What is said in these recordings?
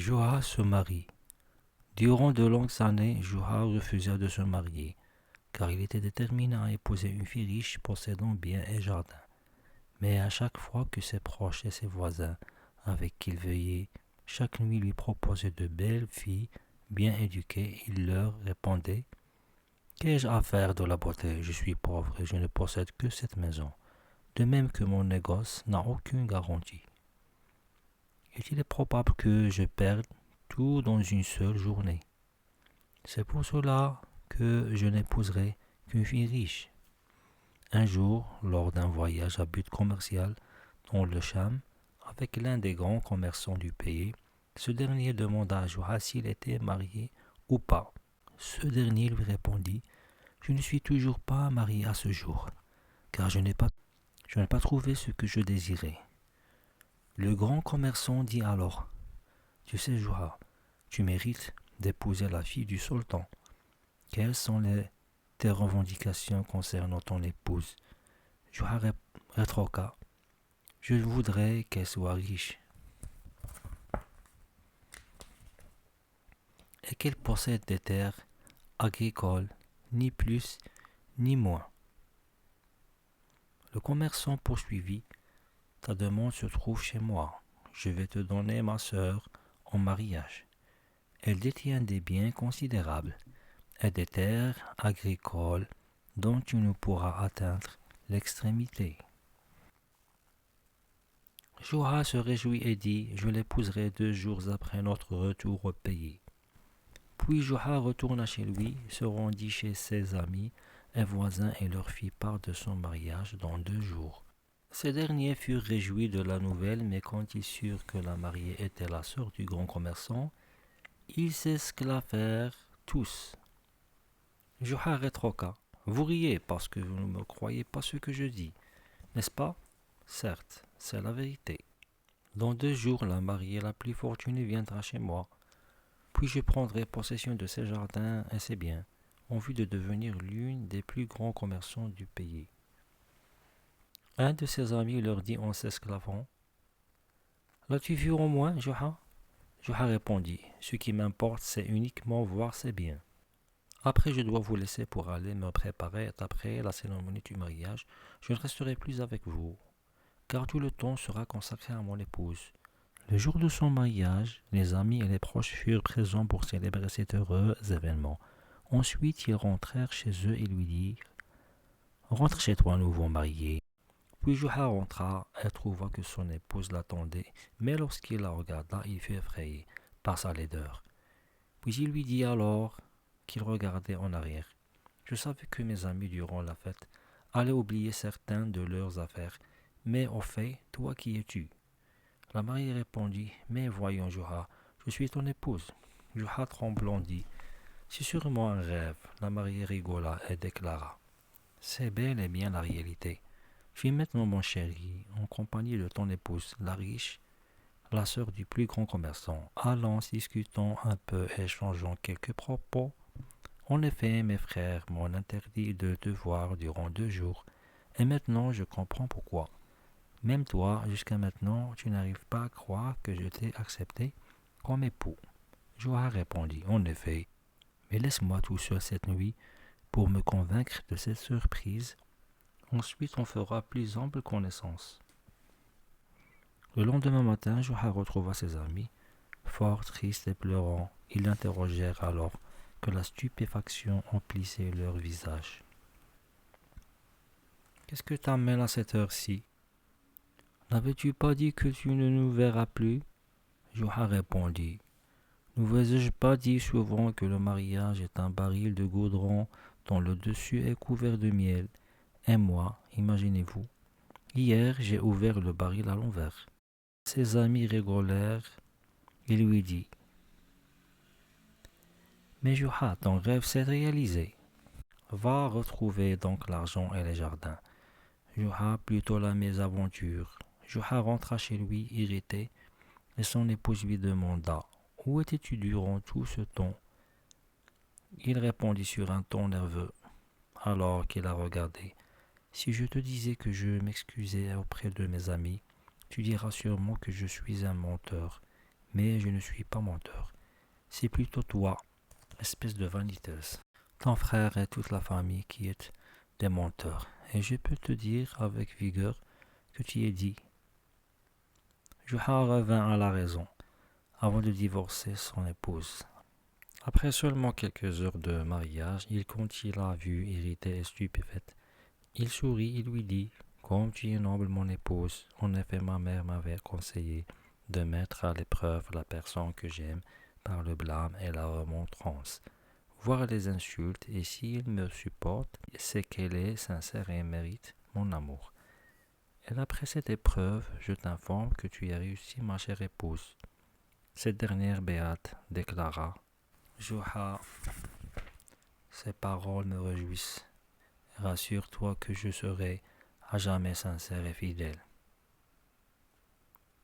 Juha se marie. Durant de longues années, Juha refusa de se marier, car il était déterminé à épouser une fille riche possédant biens et jardins. Mais à chaque fois que ses proches et ses voisins avec qui il veillait, chaque nuit lui proposaient de belles filles bien éduquées, il leur répondait: Qu'ai-je à faire de la beauté? Je suis pauvre et je ne possède que cette maison. De même que mon négoce n'a aucune garantie. Il est probable que je perde tout dans une seule journée. C'est pour cela que je n'épouserai qu'une fille riche. Un jour, lors d'un voyage à but commercial dans le Cham, avec l'un des grands commerçants du pays, ce dernier demanda à Juha s'il était marié ou pas. Ce dernier lui répondit: Je ne suis toujours pas marié à ce jour, car je n'ai pas trouvé ce que je désirais. Le grand commerçant dit alors: Tu sais, Juha, tu mérites d'épouser la fille du sultan. Quelles sont tes revendications concernant ton épouse? Juha rétorqua: Je voudrais qu'elle soit riche et qu'elle possède des terres agricoles, ni plus ni moins. Le commerçant poursuivit: Ta demande se trouve chez moi. Je vais te donner ma sœur en mariage. Elle détient des biens considérables et des terres agricoles dont tu ne pourras atteindre l'extrémité. Juha se réjouit et dit: Je l'épouserai 2 jours après notre retour au pays. Puis Juha retourna chez lui, se rendit chez ses amis et voisins et leur fit part de son mariage dans 2 jours. Ces derniers furent réjouis de la nouvelle, mais quand ils surent que la mariée était la sœur du grand commerçant, ils s'esclaffèrent tous. Juha rétorqua: Vous riez parce que vous ne me croyez pas ce que je dis, n'est-ce pas? Certes, c'est la vérité. Dans 2 jours, la mariée la plus fortunée viendra chez moi. Puis je prendrai possession de ses jardins et ses biens, en vue de devenir l'une des plus grands commerçants du pays. Un de ses amis leur dit en s'esclavant: L'as-tu vu au moins, Juha? Juha répondit: Ce qui m'importe, c'est uniquement voir ses biens. Après, je dois vous laisser pour aller me préparer. Après la cérémonie du mariage, je ne resterai plus avec vous, car tout le temps sera consacré à mon épouse. Le jour de son mariage, les amis et les proches furent présents pour célébrer cet heureux événement. Ensuite, ils rentrèrent chez eux et lui dirent: Rentre chez toi, nouveau marié. Puis Juha rentra et trouva que son épouse l'attendait, mais lorsqu'il la regarda, il fut effrayé par sa laideur. Puis il lui dit alors qu'il regardait en arrière: Je savais que mes amis, durant la fête, allaient oublier certains de leurs affaires, mais au fait, toi qui es-tu? La mariée répondit: Mais voyons, Juha, je suis ton épouse. Juha tremblant dit: C'est sûrement un rêve. La mariée rigola et déclara: C'est bel et bien la réalité. Je suis maintenant, mon chéri, en compagnie de ton épouse, la riche, la sœur du plus grand commerçant. Allons, discutons un peu et échangeons quelques propos. En effet, mes frères m'ont interdit de te voir durant 2 jours, et maintenant je comprends pourquoi. Même toi, jusqu'à maintenant, tu n'arrives pas à croire que je t'ai accepté comme époux. Joa répondit: En effet, mais laisse-moi tout seul cette nuit pour me convaincre de cette surprise. Ensuite, on fera plus ample connaissance. Le lendemain matin, Joa retrouva ses amis. Fort tristes et pleurant, ils l'interrogèrent alors que la stupéfaction emplissait leur visage. Qu'est-ce que t'amène à cette heure-ci? N'avais-tu pas dit que tu ne nous verras plus? Joa répondit: Ne vous ai-je pas dit souvent que le mariage est un baril de goudron dont le dessus est couvert de miel? Et moi, imaginez-vous, hier j'ai ouvert le baril à l'envers. Ses amis rigolèrent. Il lui dit: Mais Joa, ton rêve s'est réalisé. Va retrouver donc l'argent et les jardins. Joa plutôt la mésaventure. Joa rentra chez lui irrité, et son épouse lui demanda: Où étais-tu durant tout ce temps? Il répondit sur un ton nerveux, alors qu'il la regardait: Si je te disais que je m'excusais auprès de mes amis, tu diras sûrement que je suis un menteur. Mais je ne suis pas menteur. C'est plutôt toi, espèce de vaniteuse. Ton frère et toute la famille qui est des menteurs. Et je peux te dire avec vigueur que tu es dit. Juha revint à la raison avant de divorcer son épouse. Après seulement quelques heures de mariage, quand il l'a vue irritée et stupéfaite, il sourit et lui dit « Comme tu es noble, mon épouse, en effet ma mère m'avait conseillé de mettre à l'épreuve la personne que j'aime par le blâme et la remontrance, voire les insultes, et s'il me supporte, c'est qu'elle est sincère et mérite mon amour. Et après cette épreuve, je t'informe que tu as réussi, ma chère épouse. » Cette dernière béate déclara « Juha, ces paroles me réjouissent. Rassure-toi que je serai à jamais sincère et fidèle. »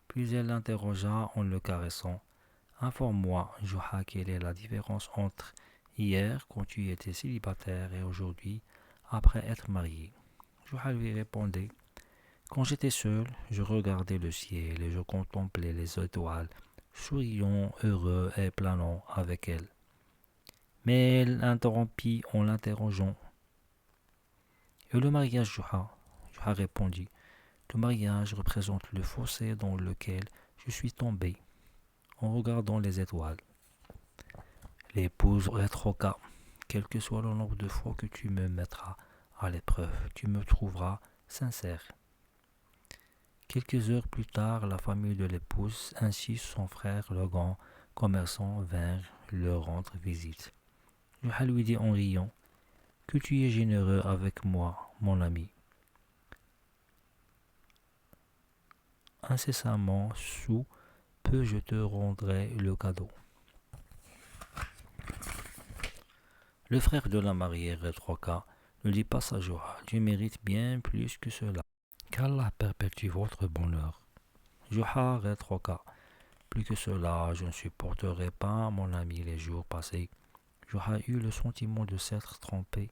Puis elle l'interrogea en le caressant. « Informe-moi, Juha, quelle est la différence entre hier, quand tu étais célibataire, et aujourd'hui, après être marié. » Juha lui répondait « Quand j'étais seul, je regardais le ciel et je contemplais les étoiles, souriant, heureux et planant avec elle. » Mais elle l'interrompit en l'interrogeant. « Et le mariage, Juha ?» Juha répondit. « Le mariage représente le fossé dans lequel je suis tombé, en regardant les étoiles. » L'épouse rétorqua. « Quel que soit le nombre de fois que tu me mettras à l'épreuve, tu me trouveras sincère. » Quelques heures plus tard, la famille de l'épouse ainsi son frère, le grand commerçant, vinrent leur rendre visite. Juha lui dit en riant « Que tu es généreux avec moi, mon ami. Incessamment, sous peu je te rendrai le cadeau. » Le frère de la mariée rétorqua « Ne dis pas ça, Juha, tu mérites bien plus que cela. Qu'Allah perpétue votre bonheur. » Juha rétorqua « Plus que cela, je ne supporterai pas, mon ami, les jours passés. » Juha eut le sentiment de s'être trompé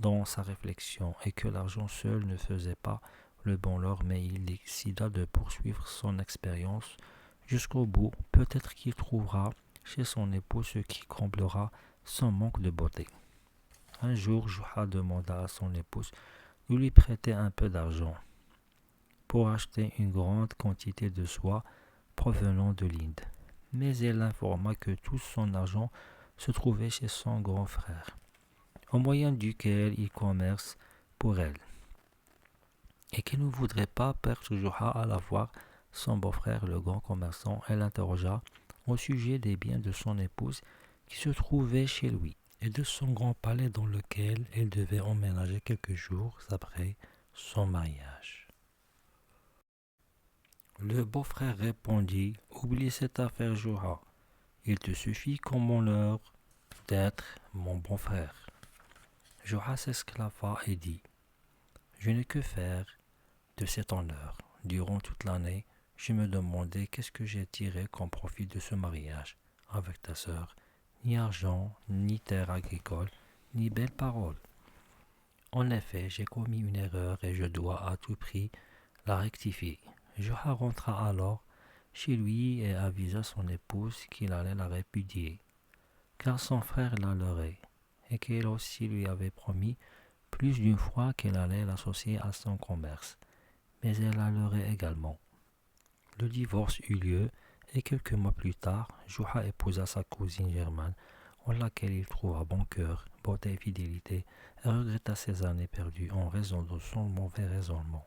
dans sa réflexion et que l'argent seul ne faisait pas le bonheur, mais il décida de poursuivre son expérience jusqu'au bout. Peut-être qu'il trouvera chez son époux ce qui comblera son manque de beauté. Un jour, Juha demanda à son épouse de lui prêter un peu d'argent pour acheter une grande quantité de soie provenant de l'Inde. Mais elle l'informa que tout son argent se trouvait chez son grand frère, au moyen duquel il commerce pour elle, et qu'il ne voudrait pas perdre Juha à la voir son beau-frère, le grand commerçant. Elle l'interrogea au sujet des biens de son épouse qui se trouvaient chez lui et de son grand palais dans lequel elle devait emménager quelques jours après son mariage. Le beau-frère répondit « Oublie cette affaire, Juha. Il te suffit comme honneur d'être mon bon frère. » Juha s'esclaffa et dit « Je n'ai que faire de cet honneur. Durant toute l'année, je me demandais qu'est-ce que j'ai tiré comme profit de ce mariage avec ta sœur. Ni argent, ni terre agricole, ni belles paroles. En effet, j'ai commis une erreur et je dois à tout prix la rectifier. » Juha rentra alors chez lui et avisa son épouse qu'il allait la répudier, car son frère la leurrait, et qu'elle aussi lui avait promis plus d'une fois qu'elle allait l'associer à son commerce, mais elle la leurrait également. Le divorce eut lieu, et quelques mois plus tard, Juha épousa sa cousine germane, en laquelle il trouva bon cœur, beauté et fidélité, et regretta ses années perdues en raison de son mauvais raisonnement.